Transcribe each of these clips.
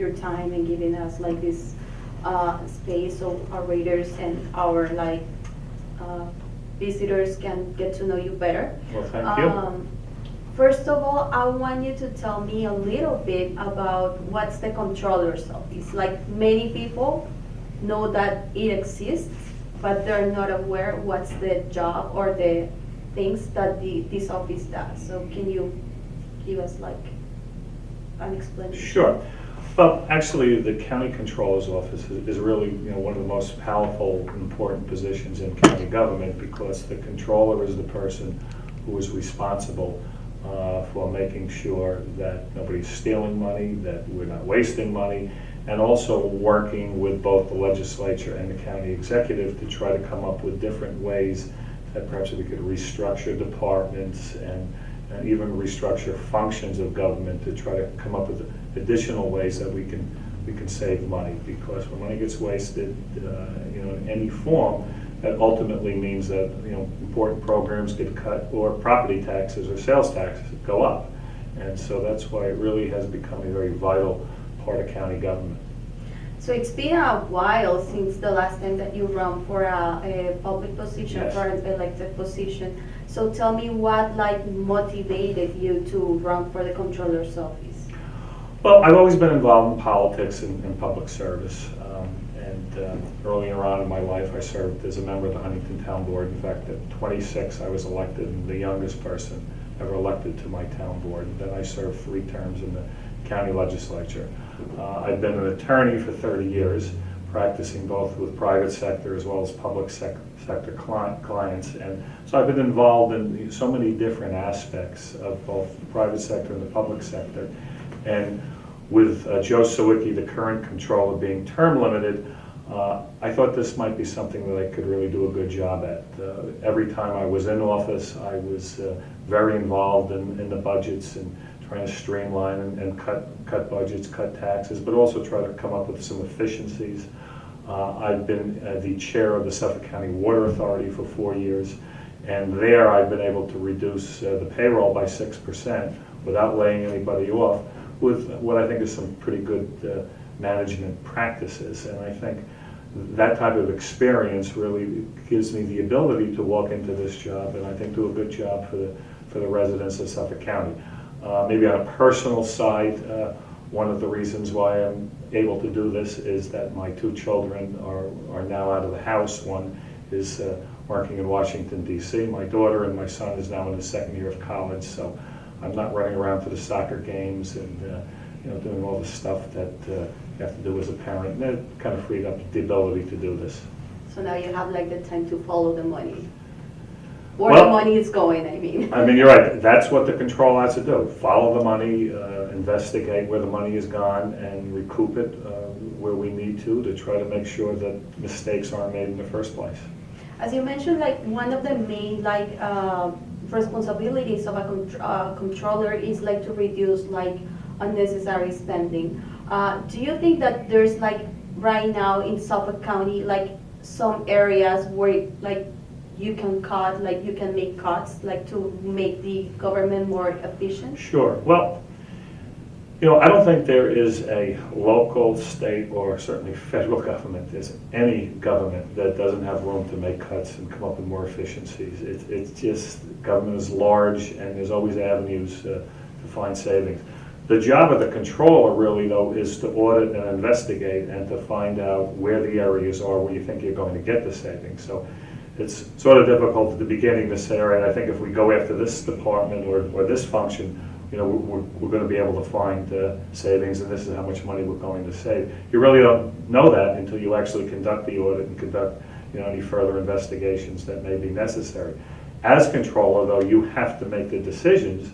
your time and giving us like this space so our readers and our like visitors can get to know you better. Well, thank you. First of all, I want you to tell me a little bit about what's the controller's office. Like many people know that it exists, but they're not aware what's the job or the things that this office does. So can you give us like an explanation? Sure. Well, actually, the county controller's office is really, one of the most powerful and important positions in county government, because the controller is the person who is responsible for making sure that nobody's stealing money, that we're not wasting money, and also working with both the legislature and the county executive to try to come up with different ways that perhaps we could restructure departments and even restructure functions of government to try to come up with additional ways that we can save money. Because when money gets wasted, in any form, that ultimately means that important programs get cut, or property taxes or sales taxes go up, and so that's why it really has become a very vital part of county government. So it's been a while since the last time that you ran for a public position, Yes. for an elected position. So tell me what motivated you to run for the controller's office? Well, I've always been involved in politics and public service. Earlier on in my life, I served as a member of the Huntington Town Board. In fact, at 26, I was elected, and the youngest person ever elected to my town board. And then I served 3 terms in the county legislature. I've been an attorney for 30 years, practicing both with private sector as well as public sector clients. And so I've been involved in so many different aspects of both the private sector and the public sector. And with Joe Sawicki, the current controller, being term limited, I thought this might be something that I could really do a good job at. Every time I was in office, I was very involved in the budgets and trying to streamline and cut budgets, cut taxes, but also try to come up with some efficiencies. I've been the chair of the Suffolk County Water Authority for 4 years, and there I've been able to reduce the payroll by 6% without laying anybody off, with what I think is some pretty good management practices. And I think that type of experience really gives me the ability to walk into this job and I think do a good job for the residents of Suffolk County. Maybe on a personal side, one of the reasons why I'm able to do this is that my 2 children are now out of the house. One is working in Washington, D.C. My daughter and my son is now in the 2nd year of college, so I'm not running around to the soccer games and doing all the stuff that you have to do as a parent. And that kind of freed up the ability to do this. So now you have like the time to follow the money. Where Well, the money is going, I mean. I mean, you're right. That's what the control has to do. Follow the money, investigate where the money has gone, and recoup it where we need to try to make sure that mistakes aren't made in the first place. As you mentioned, like one of the main responsibilities of a controller is like to reduce like unnecessary spending. Do you think that there's like right now in Suffolk County like some areas where like you can cut, like you can make cuts, like to make the government more efficient? Sure. Well, I don't think there is a local, state, or certainly federal government, there's any government that doesn't have room to make cuts and come up with more efficiencies. It's just, government is large and there's always avenues to find savings. The job of the controller really, though, is to audit and investigate and to find out where the areas are where you think you're going to get the savings. So it's sort of difficult at the beginning to say, all right, I think if we go after this department or this function, we're going to be able to find savings, and this is how much money we're going to save. You really don't know that until you actually conduct the audit and conduct any further investigations that may be necessary. As controller, though, you have to make the decisions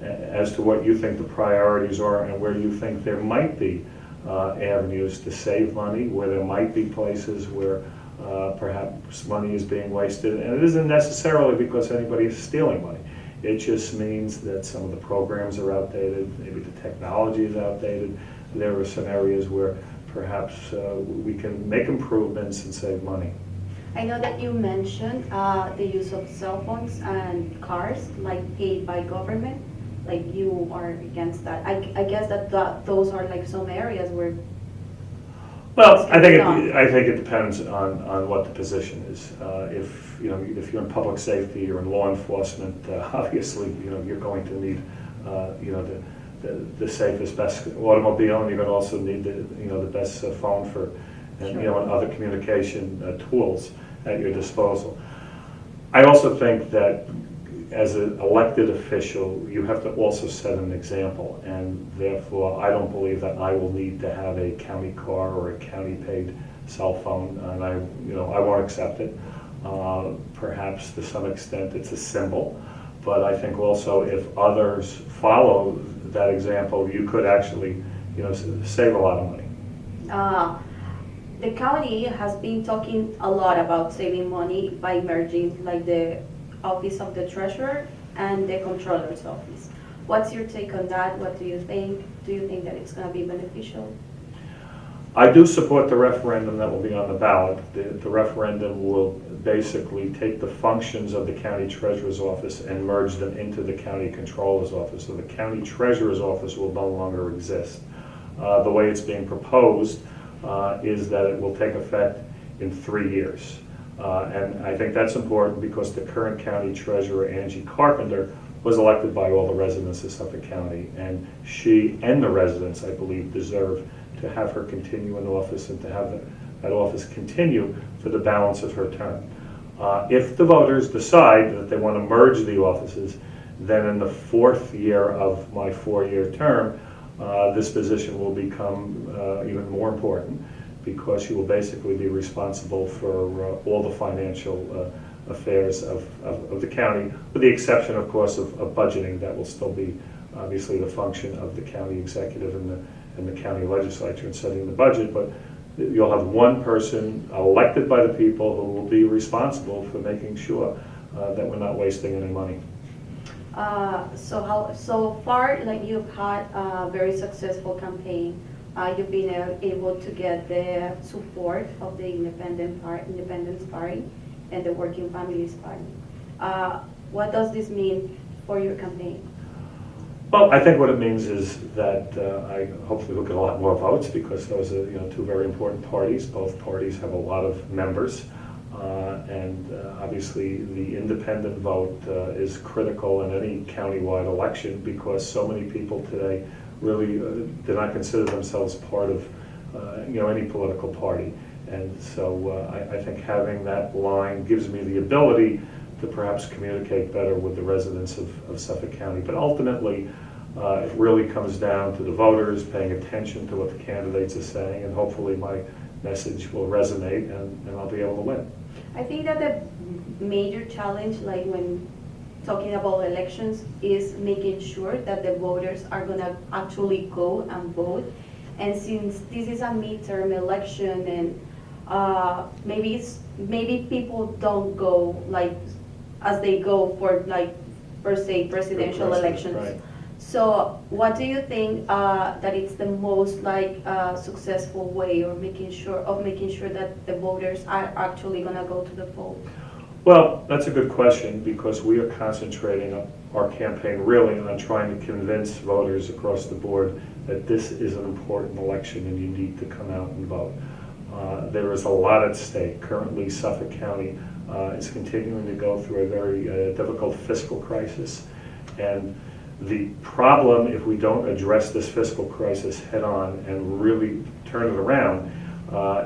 as to what you think the priorities are and where you think there might be avenues to save money, where there might be places where perhaps money is being wasted. And it isn't necessarily because anybody is stealing money. It just means that some of the programs are outdated, maybe the technology is outdated. There are some areas where perhaps we can make improvements and save money. I know that you mentioned the use of cell phones and cars, like paid by government. like you are against that? I guess that those are like some areas where. Well, I think No. I think it depends on what the position is. If if you're in public safety, you're in law enforcement, obviously you're going to need the safest, best automobile, and you're going to also need the best phone for and Sure. and other communication tools at your disposal. I also think that as an elected official, you have to also set an example, and therefore I don't believe that I will need to have a county car or a county paid cell phone, and I won't accept it. Perhaps to some extent it's a symbol, but I think also if others follow that example, you could actually save a lot of money. The county has been talking a lot about saving money by merging like the office of the treasurer and the controller's office. What's your take on that? What do you think? Do you think that it's going to be beneficial? I do support the referendum that will be on the ballot. The referendum will basically take the functions of the county treasurer's office and merge them into the county controller's office. So the county treasurer's office will no longer exist. The way it's being proposed is that it will take effect in 3 years. And I think that's important because the current county treasurer, Angie Carpenter, was elected by all the residents of Suffolk County, and she and the residents, I believe, deserve to have her continue in office and to have that office continue for the balance of her term. If the voters decide that they want to merge the offices, then in the 4th year of my 4-year term, this position will become even more important, because she will basically be responsible for all the financial affairs of the county, with the exception, of course, of budgeting. That will still be obviously the function of the county executive and the county legislature in setting the budget, but you'll have one person elected by the people who will be responsible for making sure that we're not wasting any money. So far, like you've had a very successful campaign. You've been able to get the support of the Independence Party and the Working Families Party. What does this mean for your campaign? Well, I think what it means is that I hopefully will get a lot more votes, because those are two very important parties. Both parties have a lot of members, and obviously the independent vote is critical in any countywide election, because so many people today really do not consider themselves part of any political party. And so I think having that line gives me the ability to perhaps communicate better with the residents of Suffolk County. But ultimately, it really comes down to the voters paying attention to what the candidates are saying, and hopefully my message will resonate and I'll be able to win. I think that the major challenge, like when talking about elections, is making sure that the voters are going to actually go and vote. And since this is a midterm election, and maybe people don't go like as they go for like per se presidential elections. Right. So what do you think that it's the most like successful way of making sure that the voters are actually going to go to the poll? Well, that's a good question, because we are concentrating our campaign really on trying to convince voters across the board that this is an important election and you need to come out and vote. There is a lot at stake. Currently, Suffolk County is continuing to go through a very difficult fiscal crisis, and the problem, if we don't address this fiscal crisis head on and really turn it around,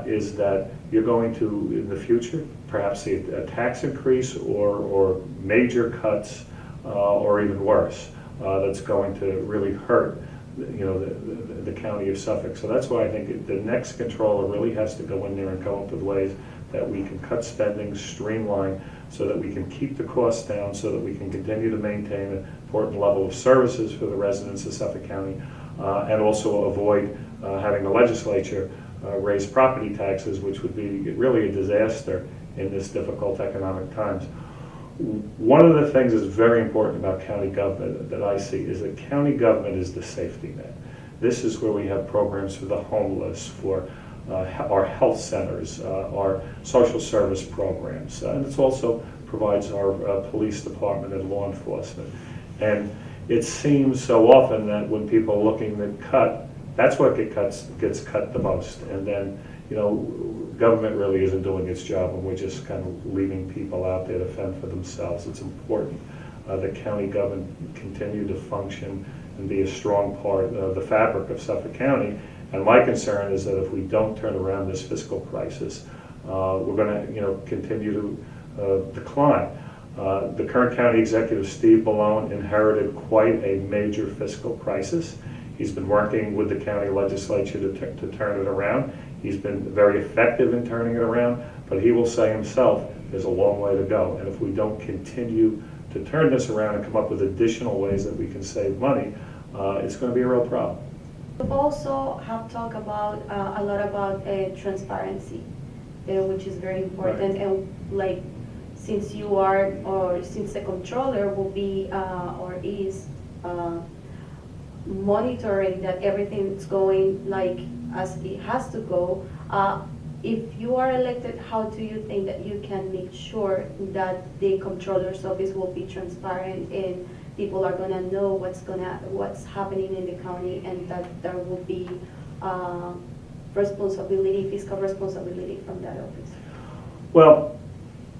is that you're going to, in the future, perhaps see a tax increase or major cuts, or even worse, that's going to really hurt the county of Suffolk. So that's why I think the next controller really has to go in there and come up with ways that we can cut spending, streamline, so that we can keep the costs down, so that we can continue to maintain an important level of services for the residents of Suffolk County, and also avoid having the legislature raise property taxes, which would be really a disaster in this difficult economic times. One of the things that's very important about county government that I see is that county government is the safety net. This is where we have programs for the homeless, for our health centers, our social service programs, and it also provides our police department and law enforcement. And it seems so often that when people are looking to cut, that's what gets cut the most. And then, government really isn't doing its job, and we're just kind of leaving people out there to fend for themselves. It's important that county government continue to function and be a strong part of the fabric of Suffolk County. And my concern is that if we don't turn around this fiscal crisis, we're going to continue to decline. The current county executive, Steve Malone, inherited quite a major fiscal crisis. He's been working with the county legislature to turn it around. He's been very effective in turning it around, but he will say himself, there's a long way to go. And if we don't continue to turn this around and come up with additional ways that we can save money, it's going to be a real problem. We also have talked about a lot about transparency, which is very important. Right. And like, since you are, or since the controller will be or is monitoring that everything's going like as it has to go, if you are elected, how do you think that you can make sure that the controller's office will be transparent and people are gonna know what's happening in the county, and that there will be fiscal responsibility from that office? Well,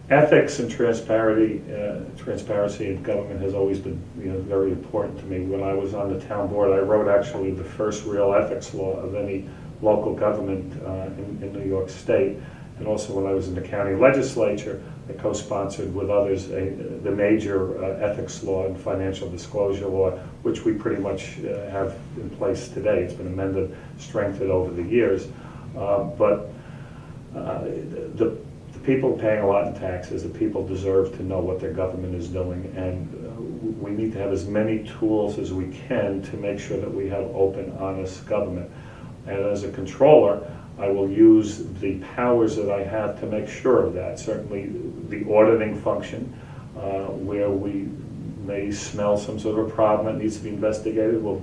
ethics and transparency in government has always been very important to me. When I was on the town board, I wrote actually the first real ethics law of any local government in New York State. And also when I was in the county legislature, I co-sponsored with others the major ethics law and financial disclosure law, which we pretty much have in place today. It's been amended, strengthened over the years. But the people paying a lot in taxes, the people deserve to know what their government is doing, and we need to have as many tools as we can to make sure that we have open, honest government. And as a controller, I will use the powers that I have to make sure of that. Certainly the auditing function, where we may smell some sort of a problem that needs to be investigated, we'll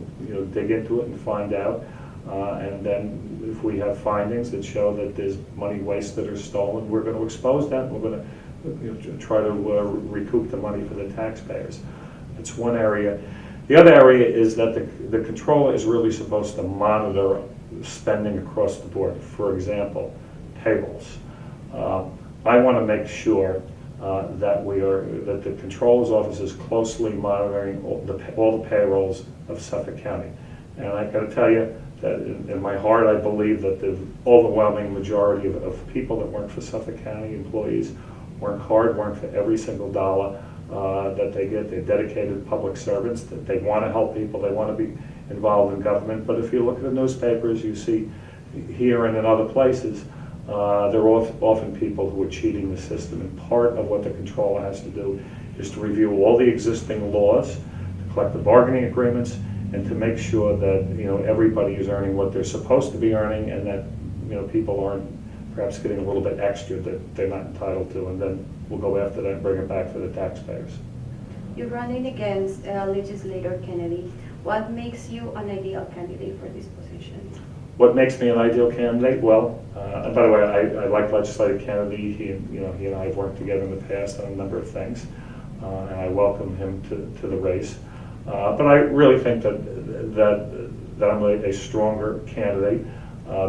dig into it and find out. And then if we have findings that show that there's money wasted or stolen, we're going to expose that. We're going to try to recoup the money for the taxpayers. That's one area. The other area is that the controller is really supposed to monitor spending across the board. For example, payrolls. I want to make sure that the controller's office is closely monitoring all the payrolls of Suffolk County. And I got to tell you that in my heart, I believe that the overwhelming majority of people that work for Suffolk County employees work hard, work for every single dollar that they get. They're dedicated public servants, that they want to help people, they want to be involved in government. But if you look at the newspapers, you see here and in other places, there are often people who are cheating the system. And part of what the controller has to do is to review all the existing laws, to collect the bargaining agreements, and to make sure that everybody is earning what they're supposed to be earning, and that people aren't perhaps getting a little bit extra that they're not entitled to, and then we'll go after that and bring it back for the taxpayers. You're running against legislator Kennedy. What makes you an ideal candidate for this position? What makes me an ideal candidate? Well, and by the way, I like legislator Kennedy. He and I have worked together in the past on a number of things, and I welcome him to the race. But I really think that I'm a stronger candidate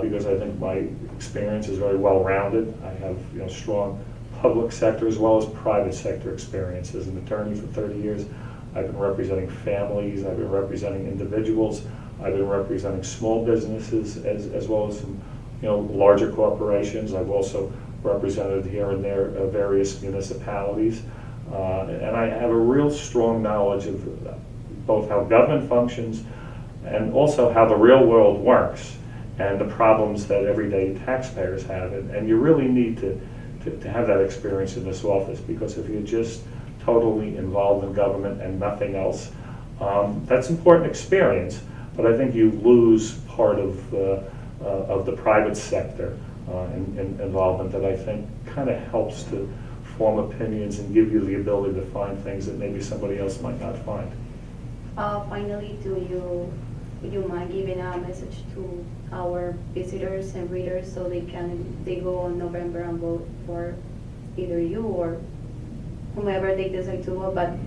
because I think my experience is very well-rounded. I have strong public sector as well as private sector experience. As an attorney for 30 years, I've been representing families, I've been representing individuals, I've been representing small businesses as well as some larger corporations. I've also represented here and there various municipalities. And I have a real strong knowledge of both how government functions and also how the real world works and the problems that everyday taxpayers have. And you really need to have that experience in this office, because if you're just totally involved in government and nothing else, that's important experience, but I think you lose part of the private sector involvement that I think kind of helps to form opinions and give you the ability to find things that maybe somebody else might not find. Finally, would you mind giving a message to our visitors and readers so they go on November and vote for either you or whomever they decide to vote, but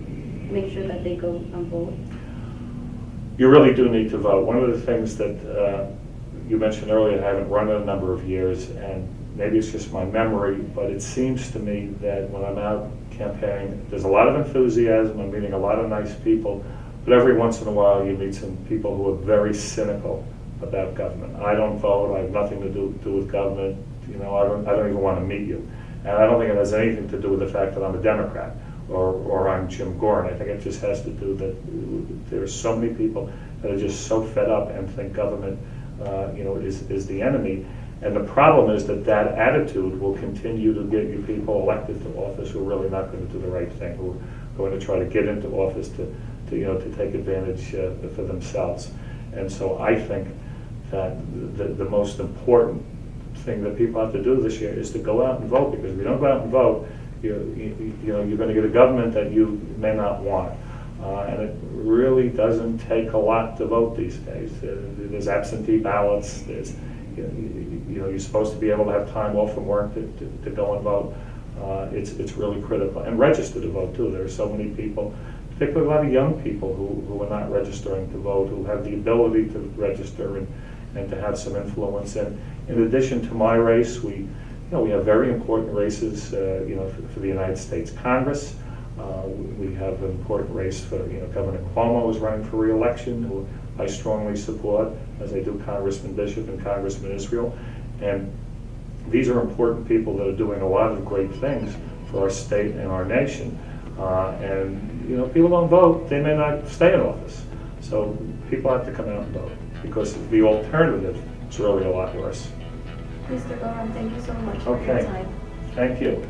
make sure that they go and vote? you really do need to vote. One of the things that you mentioned earlier, I haven't run in a number of years, and maybe it's just my memory, but it seems to me that when I'm out campaigning, there's a lot of enthusiasm, I'm meeting a lot of nice people, but every once in a while you meet some people who are very cynical about government. I don't vote, I have nothing to do with government, you know, I don't even want to meet you. And I don't think it has anything to do with the fact that I'm a Democrat or I'm Jim Gaughran. I think it just has to do that there are so many people that are just so fed up and think government you know, is the enemy. And the problem is that that attitude will continue to get you people elected to office who are really not going to do the right thing, who are going to try to get into office to you know, to take advantage for themselves. And so I think that the most important thing that people have to do this year is to go out and vote, because if you don't go out and vote, you know, you're going to get a government that you may not want. And it really doesn't take a lot to vote these days. There's absentee ballots. There's, you know, you're supposed to be able to have time off from work to go and vote. It's really critical. And register to vote too. There are so many people, particularly a lot of young people who are not registering to vote, who have the ability to register and to have some influence. And in addition to my race, we have very important races, you know, for the United States Congress. We have an important race for, you know, Governor Cuomo is running for re-election, who I strongly support, as I do Congressman Bishop and Congressman Israel. And these are important people that are doing a lot of great things for our state and our nation. And, you know, if people don't vote, they may not stay in office. So people have to come out and vote, because the alternative is really a lot worse. Mr. Gaughran, thank you so much for your Okay. time. Thank you.